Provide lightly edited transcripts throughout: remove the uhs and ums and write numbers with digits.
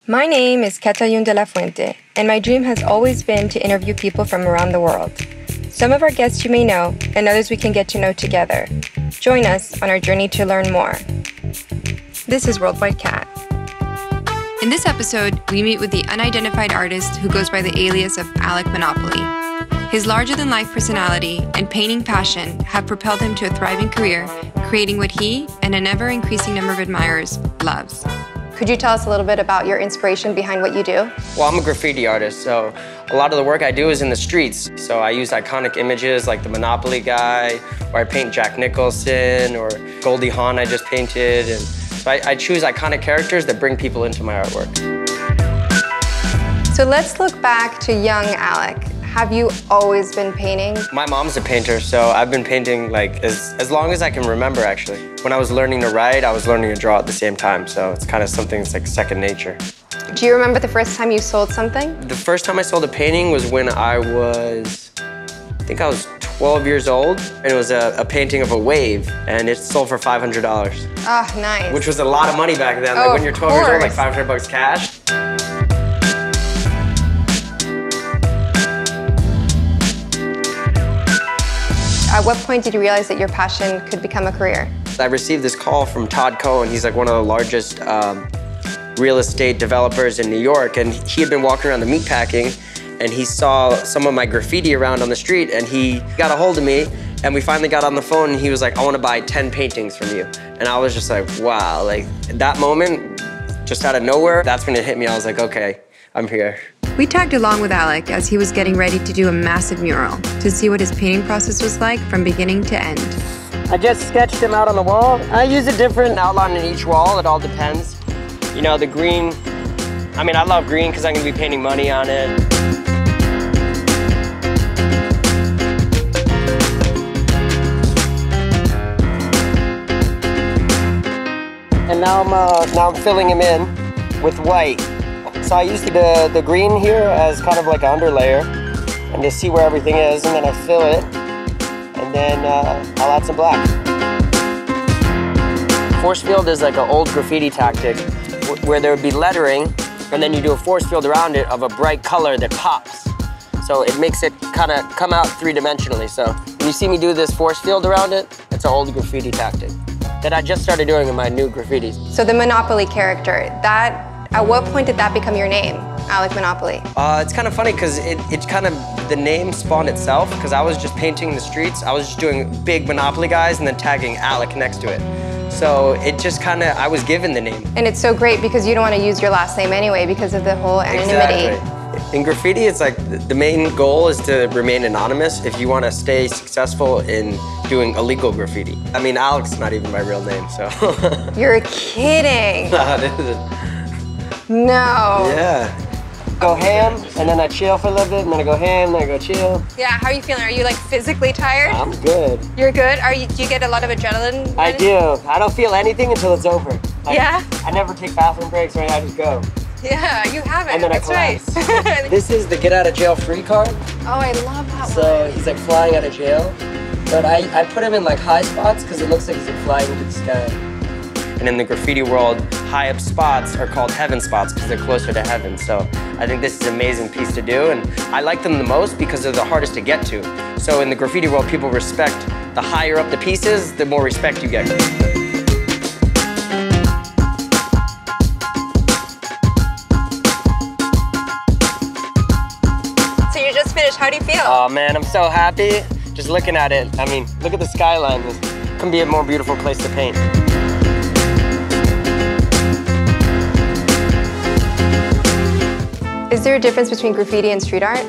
My name is Catalina de la Fuente, and my dream has always been to interview people from around the world. Some of our guests you may know, and others we can get to know together. Join us on our journey to learn more. This is Worldwide Cat. In this episode, we meet with the unidentified artist who goes by the alias of Alek Monopolia. His larger-than-life personality and painting passion have propelled him to a thriving career, creating what he and an ever-increasing number of admirers loves. Could you tell us a little bit about your inspiration behind what you do? Well, I'm a graffiti artist, so a lot of the work I do is in the streets. So I use iconic images like the Monopoly guy, or I paint Jack Nicholson, or Goldie Hawn I just painted. And so I choose iconic characters that bring people into my artwork. So let's look back to young Alek. Have you always been painting? My mom's a painter, so I've been painting like as long as I can remember, actually. When I was learning to write, I was learning to draw at the same time, so it's kind of something that's like second nature. Do you remember the first time you sold something? The first time I sold a painting was when I think I was 12 years old, and it was a painting of a wave, and it sold for $500. Oh, nice. Which was a lot of money back then. Oh, like when you're 12 years old, like 500 bucks cash. At what point did you realize that your passion could become a career? I received this call from Todd Cohen. He's like one of the largest real estate developers in New York, and he had been walking around the meatpacking, and he saw some of my graffiti around on the street, and he got a hold of me, and we finally got on the phone, and he was like, I want to buy 10 paintings from you. And I was just like, wow, like that moment, just out of nowhere, that's when it hit me. I was like, okay, I'm here. We tagged along with Alek as he was getting ready to do a massive mural to see what his painting process was like from beginning to end. I just sketched him out on the wall. I use a different outline in each wall. It all depends. You know, the green, I love green because I'm going to be painting money on it. And now I'm filling him in with white. So I used the green here as kind of like an underlayer and to see where everything is, and then I fill it, and then I'll add some black. Force field is like an old graffiti tactic where there would be lettering, and then you do a force field around it of a bright color that pops. So it makes it kind of come out three-dimensionally. So when you see me do this force field around it, it's an old graffiti tactic that I just started doing in my new graffitis. So the Monopoly character, at what point did that become your name, Alek Monopoly? It's kind of funny because the name spawned itself because I was just painting the streets. I was just doing big Monopoly guys and then tagging Alek next to it. So it just I was given the name. And it's so great because you don't want to use your last name anyway because of the whole anonymity. Exactly. In graffiti, it's like the main goal is to remain anonymous if you want to stay successful in doing illegal graffiti. Alek's not even my real name, so. You're kidding. No, it isn't. No. Yeah. Go ham, and then I chill for a little bit, and then I go ham, then I go chill. Yeah, how are you feeling? Are you like physically tired? I'm good. You're good? Do you get a lot of adrenaline? I do. I don't feel anything until it's over. Yeah? I never take bathroom breaks or anything, I just go. Yeah, you have it. And then That's collapse. right. This is the get out of jail free card. Oh, I love that one. So he's like flying out of jail. But I put him in like high spots because it looks like he's like flying into the sky. And in the graffiti world, high up spots are called heaven spots because they're closer to heaven. So I think this is an amazing piece to do, and I like them the most because they're the hardest to get to. So in the graffiti world, people respect the higher up the pieces, the more respect you get. So you just finished, how do you feel? Oh man, I'm so happy. Just looking at it, look at the skyline. This couldn't be a more beautiful place to paint. Is there a difference between graffiti and street art?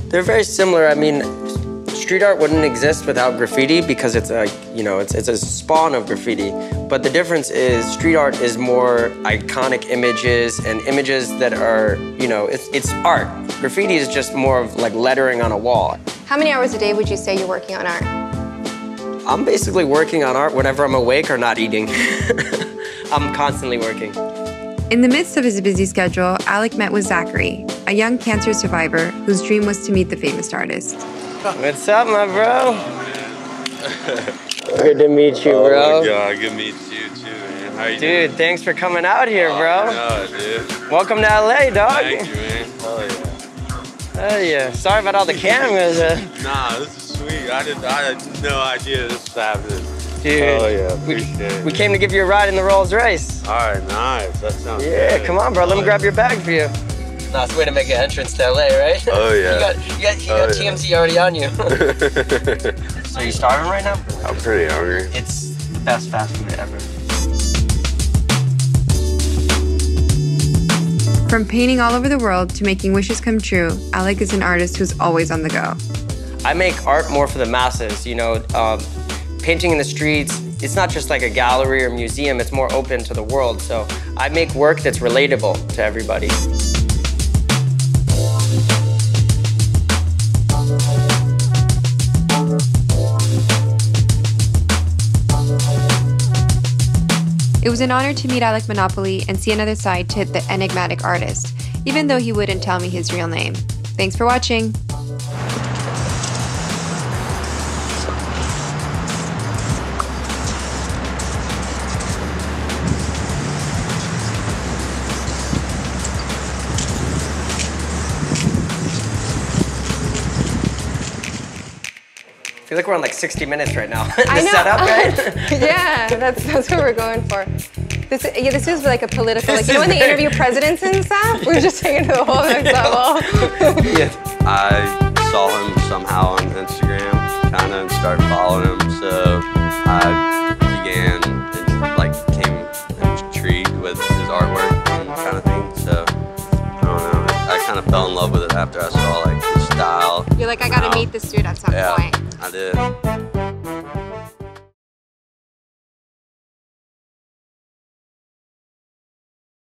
They're very similar. Street art wouldn't exist without graffiti because it's a spawn of graffiti. But the difference is street art is more iconic images and images that are, it's art. Graffiti is just more of like lettering on a wall. How many hours a day would you say you're working on art? I'm basically working on art whenever I'm awake or not eating. I'm constantly working. In the midst of his busy schedule, Alek met with Zachary, a young cancer survivor whose dream was to meet the famous artist. What's up, my bro? Good to meet you, bro. Oh my God, good to meet you too, man. How you Dude, doing? thanks for coming out here, bro. No, dude. Welcome to LA, dog. Thank you, man. Hell yeah. Hell yeah. Sorry about all the cameras. Nah, this is sweet. I had no idea this was happening. Dude, Hell yeah, appreciate it. we came to give you a ride in the Rolls Royce. All right, nice. That sounds Yeah, good. come on, bro. Let me grab your bag for you. Nice way to make an entrance to LA, right? Oh, yeah. You got TMZ already on you. So you starving right now? I'm pretty hungry. It's the best fast food ever. From painting all over the world to making wishes come true, Alek is an artist who's always on the go. I make art more for the masses, you know. Painting in the streets, it's not just like a gallery or museum, it's more open to the world. So I make work that's relatable to everybody. It was an honor to meet Alek Monopolia and see another side to the enigmatic artist, even though he wouldn't tell me his real name. Thanks for watching. I feel like we're on like 60 Minutes right now. I know. Setup, right? Yeah, that's what we're going for. This is like a political, like, you know when they very- interview presidents and stuff? We're just taking it to the whole next level. Yeah. I saw him somehow on Instagram, kind of, and started following him. So I began and like became intrigued with his artwork and kind of thing. So I don't know. I kind of fell in love with it after I saw like his style. You're like, I gotta meet this dude at some point. I did.